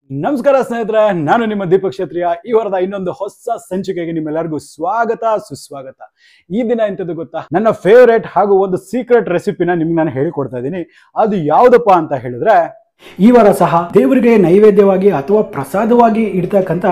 ನಮಸ್ಕಾರ ಸ್ನೇಹಿತರೆ, ನಾನು ನಿಮ್ಮ ದೀಪಕ್ ಕ್ಷತ್ರಿಯ. ಈ ವಾರದ ಇನ್ನೊಂದು ಹೊಸ ಸಂಚಿಕೆಗೆ ನಿಮ್ಮೆಲ್ಲರಿಗೂ ಸ್ವಾಗತ ಸುಸ್ವಾಗತ. ಈ ದಿನ ಎಂತದ್ದು ಗೊತ್ತಾ, ನನ್ನ ಫೇವರೇಟ್ ಹಾಗೂ ಒಂದು ಸೀಕ್ರೆಟ್ ರೆಸಿಪಿನ ನಿಮ್ಗೆ ನಾನು ಹೇಳಿಕೊಡ್ತಾ ಇದ್ದೀನಿ. ಅದು ಯಾವುದಪ್ಪ ಅಂತ ಹೇಳಿದ್ರೆ, ಈ ವಾರ ಸಹ ದೇವರಿಗೆ ನೈವೇದ್ಯವಾಗಿ ಅಥವಾ ಪ್ರಸಾದವಾಗಿ ಇಡ್ತಕ್ಕಂಥ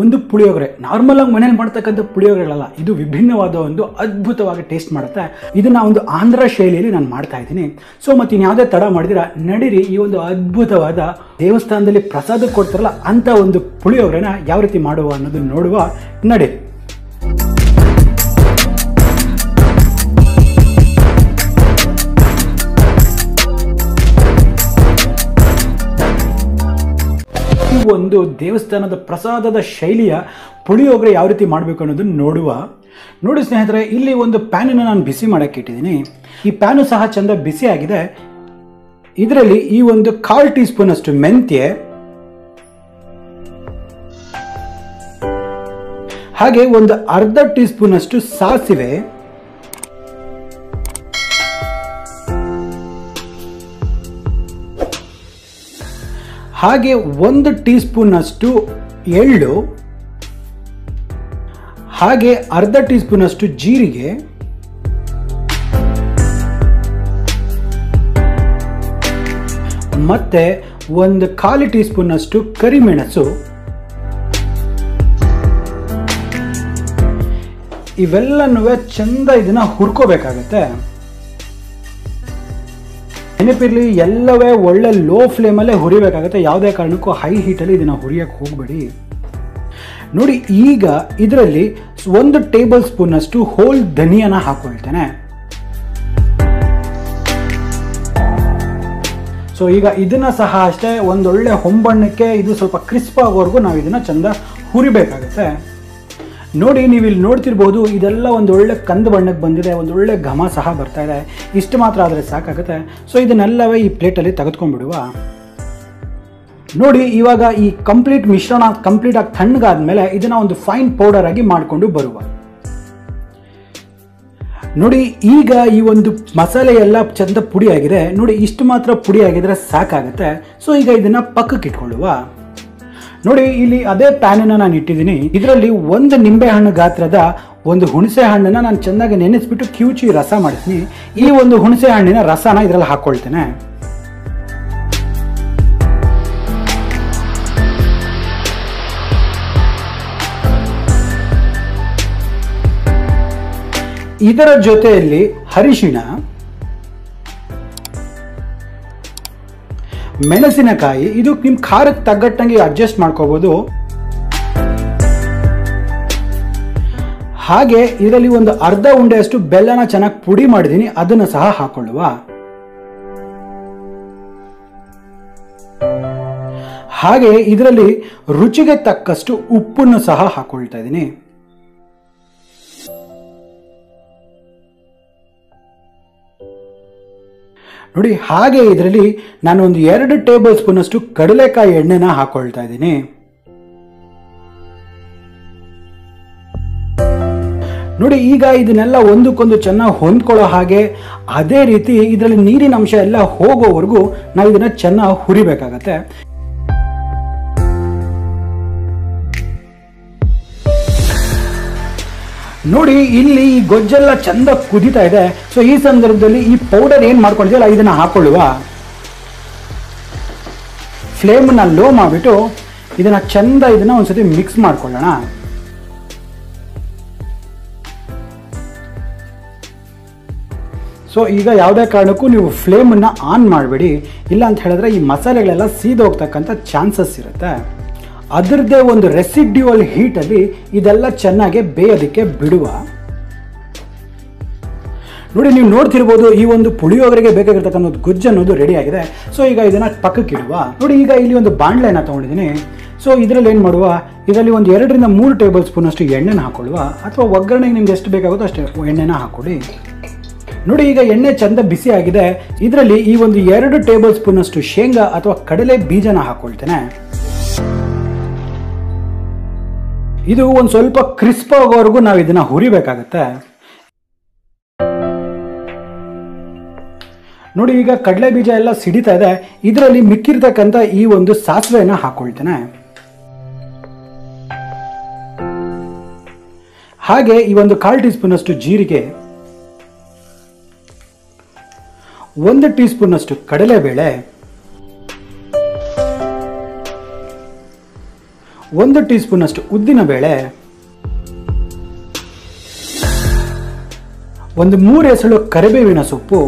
ಒಂದು ಪುಳಿಯೋಗರೆ. ನಾರ್ಮಲ್ ಆಗಿ ಮನೇಲಿ ಮಾಡ್ತಕ್ಕಂಥ ಪುಳಿಯೋಗರೆಗಳಲ್ಲ, ಇದು ವಿಭಿನ್ನವಾದ ಒಂದು ಅದ್ಭುತವಾಗಿ ಟೇಸ್ಟ್ ಮಾಡುತ್ತೆ. ಇದನ್ನ ಒಂದು ಆಂಧ್ರ ಶೈಲಿಯಲ್ಲಿ ನಾನು ಮಾಡ್ತಾ ಇದ್ದೀನಿ. ಸೊ ಮತ್ತೆ ಇನ್ಯಾವುದೇ ತಡ ಮಾಡಿದಿರ, ನಡೀರಿ ಈ ಒಂದು ಅದ್ಭುತವಾದ ದೇವಸ್ಥಾನದಲ್ಲಿ ಪ್ರಸಾದ ಕೊಡ್ತಾರಲ್ಲ ಅಂತ ಒಂದು ಪುಳಿಯೋಗರೆನ ಯಾವ ರೀತಿ ಮಾಡುವ ಅನ್ನೋದನ್ನ ನೋಡುವ. ನಡೀರಿ. ಒಂದು ದೇವಸ್ಥಾನದ ಪ್ರಸಾದದ ಶೈಲಿಯ ಪುಳಿಯೋಗರೆ ಯಾವ ರೀತಿ ಮಾಡಬೇಕು ಅನ್ನೋದನ್ನು ನೋಡುವ. ನೋಡಿ ಸ್ನೇಹಿತರೆ, ಇಲ್ಲಿ ಒಂದು ಪ್ಯಾನನ್ನು ನಾನು ಬಿಸಿ ಮಾಡಕ್ಕೆ ಇಟ್ಟಿದ್ದೀನಿ. ಈ ಪ್ಯಾನು ಸಹ ಚಂದ ಬಿಸಿ ಆಗಿದೆ. ಇದರಲ್ಲಿ ಈ ಒಂದು 1/4 ಟೀ ಸ್ಪೂನ್ ಅಷ್ಟು ಮೆಂತ್ಯ, ಹಾಗೆ ಒಂದು ಅರ್ಧ ಟೀ ಸ್ಪೂನ್ ಅಷ್ಟು ಸಾಸಿವೆ, ಹಾಗೆ 1 ಟೀ ಸ್ಪೂನ್ ಅಷ್ಟು ಎಳ್ಳು, ಹಾಗೆ ಅರ್ಧ ಟೀ ಸ್ಪೂನ್ ಅಷ್ಟು ಜೀರಿಗೆ, ಮತ್ತೆ ಒಂದು 1/4 ಟೀ ಸ್ಪೂನ್ ಅಷ್ಟು ಕರಿಮೆಣಸು. ಇವೆಲ್ಲನೂ ಚಂದ ಇದನ್ನ ಹುರ್ಕೋಬೇಕಾಗತ್ತೆ. ನೆನಪಿರ್ಲಿ, ಎಲ್ಲವೇ ಒಳ್ಳೆ ಲೋ ಫ್ಲೇಮಲ್ಲೇ ಹುರಿಬೇಕಾಗುತ್ತೆ. ಯಾವುದೇ ಕಾರಣಕ್ಕೂ ಹೈ ಹೀಟಲ್ಲಿ ಇದನ್ನ ಹುರಿಯಕ್ಕೆ ಹೋಗಬೇಡಿ. ನೋಡಿ, ಈಗ ಇದರಲ್ಲಿ 1 ಟೇಬಲ್ ಸ್ಪೂನ್ ಅಷ್ಟು ಹೋಲ್ ಧನಿಯಾನ ಹಾಕೊಳ್ತೇನೆ. ಸೊ ಈಗ ಇದನ್ನ ಸಹ ಅಷ್ಟೇ ಒಂದೊಳ್ಳೆ ಹೊಂಬಣ್ಣಕ್ಕೆ ಇದು ಸ್ವಲ್ಪ ಕ್ರಿಸ್ಪ್ ಆಗೋವರೆಗೂ ನಾವು ಇದನ್ನ ಚಂದ ಹುರಿಬೇಕಾಗುತ್ತೆ. ನೋಡಿ, ನೀವು ಇಲ್ಲಿ ನೋಡ್ತಿರ್ಬೋದು, ಇದೆಲ್ಲ ಒಂದು ಒಳ್ಳೆ ಕಂದು ಬಣ್ಣಕ್ಕೆ ಬಂದಿದೆ, ಒಂದು ಒಳ್ಳೆ ಘಮ ಸಹ ಬರ್ತಾ ಇದೆ. ಇಷ್ಟು ಮಾತ್ರ ಆದರೆ ಸಾಕಾಗುತ್ತೆ. ಸೊ ಇದನ್ನೆಲ್ಲವೇ ಈ ಪ್ಲೇಟಲ್ಲಿ ತೆಗೆದುಕೊಂಡ್ಬಿಡುವ. ನೋಡಿ, ಇವಾಗ ಈ ಮಿಶ್ರಣ ಕಂಪ್ಲೀಟ್ ಆಗಿ ತಣ್ಣಗಾದ್ಮೇಲೆ ಇದನ್ನ ಒಂದು ಫೈನ್ ಪೌಡರ್ ಆಗಿ ಮಾಡಿಕೊಂಡು ಬರುವ. ನೋಡಿ, ಈಗ ಈ ಒಂದು ಮಸಾಲೆ ಎಲ್ಲ ಚಂದ ಪುಡಿ ಆಗಿದೆ. ನೋಡಿ, ಇಷ್ಟು ಮಾತ್ರ ಪುಡಿ ಆಗಿದ್ರೆ ಸಾಕಾಗುತ್ತೆ. ಸೊ ಈಗ ಇದನ್ನ ಪಕ್ಕಕ್ಕೆ ಇಟ್ಕೊಳ್ಳುವ. ನೋಡಿ, ಇಲ್ಲಿ ಅದೇ ಪ್ಯಾನನ್ನು ನಾನು ಇಟ್ಟಿದ್ದೀನಿ. ಇದರಲ್ಲಿ 1 ನಿಂಬೆ ಹಣ್ಣು ಗಾತ್ರದ ಒಂದು ಹುಣಸೆ ಹಣ್ಣನ್ನ ನಾನು ಚೆನ್ನಾಗಿ ನೆನೆಸ್ಬಿಟ್ಟು ಕಿವುಚಿ ರಸ ಮಾಡ್ತೀನಿ. ಈ ಒಂದು ಹುಣಸೆ ಹಣ್ಣಿನ ರಸನ ಇದರಲ್ಲಿ ಹಾಕೊಳ್ತೇನೆ. ಇದರ ಜೊತೆಯಲ್ಲಿ ಅರಿಶಿಣ, ಮೆಣಸಿನಕಾಯಿ, ಇದು ನಿಮ್ಮ ಖಾರಕ್ಕೆ ತగ్గಟ್ಟಂಗೆ ಅಡ್ಜಸ್ಟ್ ಮಾಡ್ಕೋಬಹುದು. ಹಾಗೆ ಇದರಲ್ಲಿ ಒಂದು ಅರ್ಧ ಉಂಡೆಯಷ್ಟು ಬೆಲ್ಲನ ಚೆನ್ನಾಗಿ ಪುಡಿ ಮಾಡಿದ್ದೀನಿ, ಅದನ್ನು ಸಹ ಹಾಕೊಳ್ಳುವ. ಹಾಗೆ ಇದರಲ್ಲಿ ರುಚಿಗೆ ತಕ್ಕಷ್ಟು ಉಪ್ಪನ್ನು ಸಹ ಹಾಕೊಳ್ತಾ ಇದ್ದೀನಿ. ನೋಡಿ, ಹಾಗೆ ಇದರಲ್ಲಿ ನಾನು ಒಂದು 2 ಟೇಬಲ್ ಸ್ಪೂನ್ ಅಷ್ಟು ಕಡಲೆಕಾಯಿ ಎಣ್ಣೆನ ಹಾಕೊಳ್ತಾ ಇದ್ದೀನಿ. ನೋಡಿ, ಈಗ ಇದನ್ನೆಲ್ಲ ಒಂದಕ್ಕೊಂದು ಚೆನ್ನಾಗಿ ಹೊಂದ್ಕೊಳ್ಳೋ ಹಾಗೆ, ಅದೇ ರೀತಿ ಇದರಲ್ಲಿ ನೀರಿನ ಅಂಶ ಎಲ್ಲ ಹೋಗೋವರೆಗೂ ನಾವು ಇದನ್ನ ಚೆನ್ನಾಗಿ ಹುರಿಬೇಕಾಗತ್ತೆ. ನೋಡಿ, ಇಲ್ಲಿ ಈ ಗೊಜ್ಜೆಲ್ಲ ಚಂದ ಕುದೀತಾ ಇದೆ. ಸೊ ಈ ಸಂದರ್ಭದಲ್ಲಿ ಈ ಪೌಡರ್ ಏನ್ ಮಾಡ್ಕೊಂಡಿದ್ದೀವಲ್ಲ ಇದನ್ನ ಹಾಕೊಳ್ಳುವ. ಫ್ಲೇಮ್ನ ಲೋ ಮಾಡಿಬಿಟ್ಟು ಇದನ್ನ ಚಂದ ಒಂದ್ಸತಿ ಮಿಕ್ಸ್ ಮಾಡ್ಕೊಳ್ಳೋಣ. ಸೊ ಈಗ ಯಾವುದೇ ಕಾರಣಕ್ಕೂ ನೀವು ಫ್ಲೇಮನ್ನ ಆನ್ ಮಾಡಬೇಡಿ, ಇಲ್ಲ ಅಂತ ಹೇಳಿದ್ರೆ ಈ ಮಸಾಲೆಗಳೆಲ್ಲ ಸೀದೋಗ್ತಕ್ಕಂಥ ಚಾನ್ಸಸ್ ಇರುತ್ತೆ. ಅದರದ್ದೇ ಒಂದು ರೆಸಿಡ್ಯೂವಲ್ ಹೀಟಲ್ಲಿ ಇದೆಲ್ಲ ಚೆನ್ನಾಗಿ ಬೇಯೋದಕ್ಕೆ ಬಿಡುವ. ನೋಡಿ, ನೀವು ನೋಡ್ತಿರ್ಬೋದು, ಈ ಒಂದು ಪುಳಿಯೋಗರೆಗೆ ಬೇಕಾಗಿರ್ತಕ್ಕಂಥ ಗೊಜ್ಜು ಅನ್ನೋದು ರೆಡಿ ಆಗಿದೆ. ಸೊ ಈಗ ಇದನ್ನ ಪಕ್ಕಕ್ಕೆ ಇಡುವ. ನೋಡಿ, ಈಗ ಇಲ್ಲಿ ಒಂದು ಬಾಣಲೆನ ತಗೊಂಡಿದ್ದೀನಿ. ಸೊ ಇದರಲ್ಲಿ ಏನು ಮಾಡುವ, ಇದರಲ್ಲಿ ಒಂದು 2 ರಿಂದ 3 ಟೇಬಲ್ ಸ್ಪೂನ್ ಅಷ್ಟು ಎಣ್ಣೆನ ಹಾಕೊಳ್ಳುವ, ಅಥವಾ ಒಗ್ಗರಣೆಗೆ ನಿಮ್ಗೆ ಎಷ್ಟು ಬೇಕಾಗುತ್ತೋ ಅಷ್ಟು ಎಣ್ಣೆನ ಹಾಕೊಳ್ಳಿ. ನೋಡಿ, ಈಗ ಎಣ್ಣೆ ಚಂದ ಬಿಸಿ ಆಗಿದೆ. ಇದರಲ್ಲಿ ಈ ಒಂದು 2 ಟೇಬಲ್ ಸ್ಪೂನ್ ಅಷ್ಟು ಶೇಂಗಾ ಅಥವಾ ಕಡಲೆ ಬೀಜನ ಹಾಕೊಳ್ತೇನೆ. ಇದು ಒಂದು ಸ್ವಲ್ಪ ಕ್ರಿಸ್ಪ್ ಆಗೋವರೆಗೂ ನಾವು ಇದನ್ನ ಹುರಿಬೇಕಾಗತ್ತೆ. ನೋಡಿ ಈಗ ಕಡಲೆ ಬೀಜ ಎಲ್ಲ ಸಿಡಿತಾ ಇದೆ. ಇದರಲ್ಲಿ ಮಿಕ್ಕಿರ್ತಕ್ಕಂಥ ಈ ಒಂದು ಸಾಸಿವೆನ ಹಾಕೊಳ್ತೇನೆ. ಹಾಗೆ ಈ ಒಂದು 1/4 ಟೀ ಸ್ಪೂನ್ ಅಷ್ಟು ಜೀರಿಗೆ, 1 ಟೀ ಸ್ಪೂನ್ ಅಷ್ಟು ಕಡಲೆಬೇಳೆ, 1 ಟೀ ಸ್ಪೂನ್ ಅಷ್ಟು ಉದ್ದಿನ ಬೇಳೆ, 3 ಎಸಳು ಕರಿಬೇವಿನ ಸೊಪ್ಪು,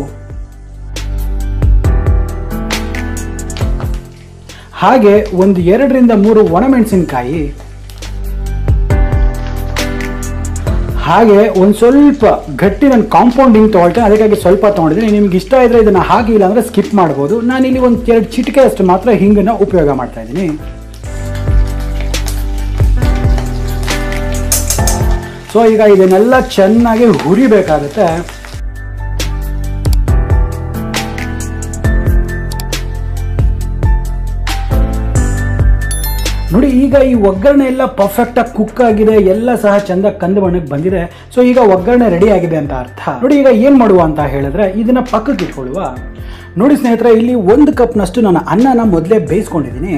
ಹಾಗೆ 2 ರಿಂದ 3 ಒಣಮೆಣಸಿನಕಾಯಿ, ಹಾಗೆ ಒಂದು ಸ್ವಲ್ಪ ಗಟ್ಟಿ ನಾನು ಕಾಂಪೌಂಡಿಂಗ್ ತೊಗೊಳ್ತೇನೆ, ಅದಕ್ಕಾಗಿ ಸ್ವಲ್ಪ ತೊಗೊಂಡಿದ್ದೀನಿ. ನಿಮ್ಗೆ ಇಷ್ಟ ಇದ್ರೆ ಇದನ್ನು ಹಾಗೆ, ಇಲ್ಲ ಅಂದರೆ ಸ್ಕಿಪ್ ಮಾಡ್ಬೋದು. ನಾನಿಲ್ಲಿ 1-2 ಚಿಟಿಕೆ ಅಷ್ಟು ಮಾತ್ರ ಹಿಂಗನ್ನು ಉಪಯೋಗ ಮಾಡ್ತಾ ಇದ್ದೀನಿ. ಸೊ ಈಗ ಇದನ್ನೆಲ್ಲ ಚೆನ್ನಾಗಿ ಹುರಿಬೇಕಾಗುತ್ತೆ. ನೋಡಿ ಈಗ ಈ ಒಗ್ಗರಣೆ ಎಲ್ಲ ಪರ್ಫೆಕ್ಟಾಗಿ ಕುಕ್ ಆಗಿದೆ, ಎಲ್ಲ ಸಹ ಚಂದ ಕಂದು ಬಣ್ಣಕ್ಕೆ ಬಂದಿದೆ. ಸೊ ಈಗ ಒಗ್ಗರಣೆ ರೆಡಿ ಆಗಿದೆ ಅಂತ ಅರ್ಥ. ನೋಡಿ ಈಗ ಏನು ಮಾಡುವ ಅಂತ ಹೇಳಿದ್ರೆ ಇದನ್ನ ಪಕ್ಕಕ್ಕೆ ಇಟ್ಕೊಳ್ಳುವ. ನೋಡಿ ಸ್ನೇಹಿತರೆ, ಇಲ್ಲಿ 1 ಕಪ್ನಷ್ಟು ನಾನು ಅನ್ನನ ಮೊದಲೇ ಬೇಯಿಸ್ಕೊಂಡಿದ್ದೀನಿ.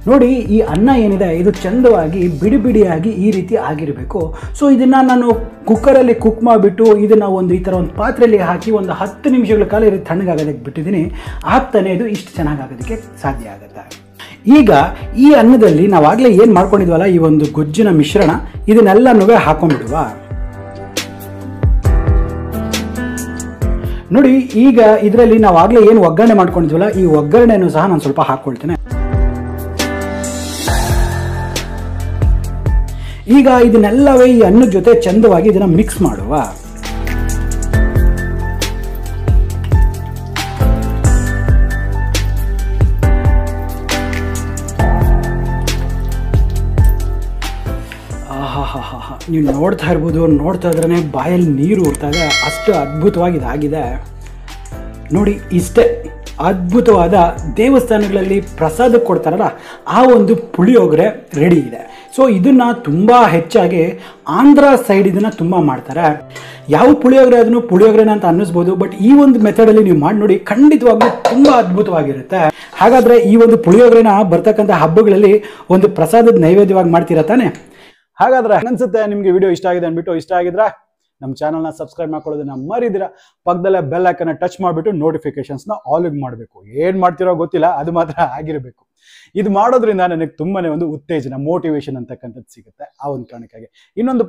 ನೋಡಿ ಈ ಅನ್ನ ಏನಿದೆ ಇದು ಚಂದವಾಗಿ ಬಿಡಿ ಬಿಡಿಯಾಗಿ ಈ ರೀತಿ ಆಗಿರಬೇಕು. ಸೊ ಇದನ್ನು ನಾನು ಕುಕ್ಕರಲ್ಲಿ ಕುಕ್ ಮಾಡಿಬಿಟ್ಟು ಇದನ್ನು ಈ ಥರ ಒಂದು ಪಾತ್ರೆಯಲ್ಲಿ ಹಾಕಿ 10 ನಿಮಿಷಗಳ ಕಾಲ ಇದು ತಣ್ಣಗಾಗೋದಕ್ಕೆ ಬಿಟ್ಟಿದ್ದೀನಿ. ಆಗ್ತಾನೆ ಇದು ಇಷ್ಟು ಚೆನ್ನಾಗಾಗೋದಕ್ಕೆ ಸಾಧ್ಯ ಆಗುತ್ತೆ. ಈಗ ಈ ಅನ್ನದಲ್ಲಿ ನಾವಾಗಲೇ ಏನು ಮಾಡ್ಕೊಂಡಿದ್ವಲ್ಲ ಈ ಒಂದು ಗೊಜ್ಜಿನ ಮಿಶ್ರಣ, ಇದನ್ನೆಲ್ಲನೂ ಹಾಕೊಂಡ್ಬಿಡುವ. ನೋಡಿ ಈಗ ಇದರಲ್ಲಿ ನಾವಾಗಲೇ ಏನು ಒಗ್ಗರಣೆ ಮಾಡ್ಕೊಂಡಿದ್ವಲ್ಲ ಈ ಒಗ್ಗರಣೆನೂ ಸಹ ನಾನು ಸ್ವಲ್ಪ ಹಾಕ್ಕೊಳ್ತೇನೆ. ಈಗ ಇದನ್ನೆಲ್ಲವೇ ಈ ಅನ್ನದ ಜೊತೆ ಚಂದವಾಗಿ ಇದನ್ನ ಮಿಕ್ಸ್ ಮಾಡುವ. ನೀವು ನೋಡ್ತಾ ಇರ್ಬೋದು, ನೋಡ್ತಾ ಇದ್ರೇ ಬಾಯಲ್ಲಿ ನೀರು ಊರ್ತಾ ಇದೆ, ಅಷ್ಟು ಅದ್ಭುತವಾಗಿ ಇದಾಗಿದೆ. ನೋಡಿ ಇಷ್ಟೇ ಅದ್ಭುತವಾದ ದೇವಸ್ಥಾನಗಳಲ್ಲಿ ಪ್ರಸಾದ ಕೊಡ್ತಾರಲ್ಲ ಆ ಒಂದು ಪುಳಿಯೋಗರೆ ರೆಡಿ ಇದೆ. ಸೊ ಇದನ್ನು ತುಂಬ ಹೆಚ್ಚಾಗಿ ಆಂಧ್ರ ಸೈಡ್ ಇದನ್ನು ತುಂಬ ಮಾಡ್ತಾರೆ. ಯಾವ ಪುಳಿಯೋಗರೆ ಅದನ್ನು ಪುಳಿಯೋಗರೆನ ಅಂತ ಅನ್ನಿಸ್ಬೋದು, ಬಟ್ ಈ ಒಂದು ಮೆಥಡಲ್ಲಿ ನೀವು ಮಾಡಿ ನೋಡಿ, ಖಂಡಿತವಾಗ್ಲೂ ತುಂಬ ಅದ್ಭುತವಾಗಿರುತ್ತೆ. ಹಾಗಾದರೆ ಈ ಒಂದು ಪುಳಿಯೋಗರೆನ ಬರ್ತಕ್ಕಂಥ ಹಬ್ಬಗಳಲ್ಲಿ ಒಂದು ಪ್ರಸಾದದ ನೈವೇದ್ಯವಾಗಿ ಮಾಡ್ತೀರಾ ತಾನೆ? ಹಾಗಾದ್ರೆ ಅನ್ಸುತ್ತೆ ನಿಮ್ಗೆ ವಿಡಿಯೋ ಇಷ್ಟ ಆಗಿದೆ ಅಂದ್ಬಿಟ್ಟು. ಇಷ್ಟ ಆಗಿದ್ರೆ ನಮ್ಮ ಚಾನಲ್ನ ಸಬ್ಸ್ಕ್ರೈಬ್ ಮಾಡ್ಕೊಳ್ಳೋದನ್ನ ಮರಿದಿರ. ಪಕ್ಕದಲ್ಲೇ ಬೆಲ್ ಐಕನ್ನ ಟಚ್ ಮಾಡಿಬಿಟ್ಟು ನೋಟಿಫಿಕೇಶನ್ಸ್ನ ಆಲ್ಗೆ ಮಾಡಬೇಕು. ಏನು ಮಾಡ್ತಿರೋ ಗೊತ್ತಿಲ್ಲ, ಅದು ಮಾತ್ರ ಆಗಿರಬೇಕು. ಇದು ಮಾಡೋದ್ರಿಂದ ನನಗೆ ತುಂಬಾನೇ ಒಂದು ಉತ್ತೇಜನ, ಮೋಟಿವೇಶನ್ ಅಂತಕ್ಕಂಥದ್ದು ಸಿಗುತ್ತೆ. ಆ ಒಂದು ಕಾರಣಕ್ಕಾಗಿ ಇನ್ನೊಂದು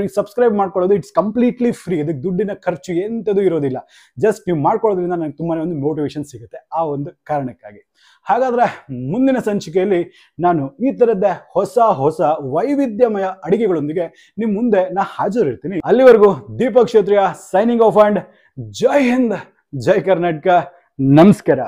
ಈ ಸಬ್ಸ್ಕ್ರೈಬ್ ಮಾಡ್ಕೊಳ್ಳೋದು ಇಟ್ಸ್ ಕಂಪ್ಲೀಟ್ಲಿ ಫ್ರೀ. ಇದಕ್ಕೆ ದುಡ್ಡಿನ ಖರ್ಚು ಎಂಥದ್ದು ಇರೋದಿಲ್ಲ. ಜಸ್ಟ್ ನೀವು ಮಾಡ್ಕೊಳ್ಳೋದ್ರಿಂದ ನನಗೆ ತುಂಬಾನೇ ಒಂದು ಮೋಟಿವೇಶನ್ ಸಿಗುತ್ತೆ. ಆ ಒಂದು ಕಾರಣಕ್ಕಾಗಿ ಹಾಗಾದ್ರೆ ಮುಂದಿನ ಸಂಚಿಕೆಯಲ್ಲಿ ನಾನು ಈ ತರದ್ದೇ ಹೊಸ ಹೊಸ ವೈವಿಧ್ಯಮಯ ಅಡಿಗೆಗಳೊಂದಿಗೆ ನಿಮ್ಮ ಮುಂದೆ ನಾ ಹಾಜರಿರ್ತೀನಿ. ಅಲ್ಲಿವರೆಗೂ ದೀಪಕ್ ಕ್ಷತ್ರಿಯ ಸೈನಿಂಗ್ ಆಫ್ ಅಂಡ್ ಜೈ ಹಿಂದ್, ಜೈ ಕರ್ನಾಟಕ, ನಮಸ್ಕಾರ.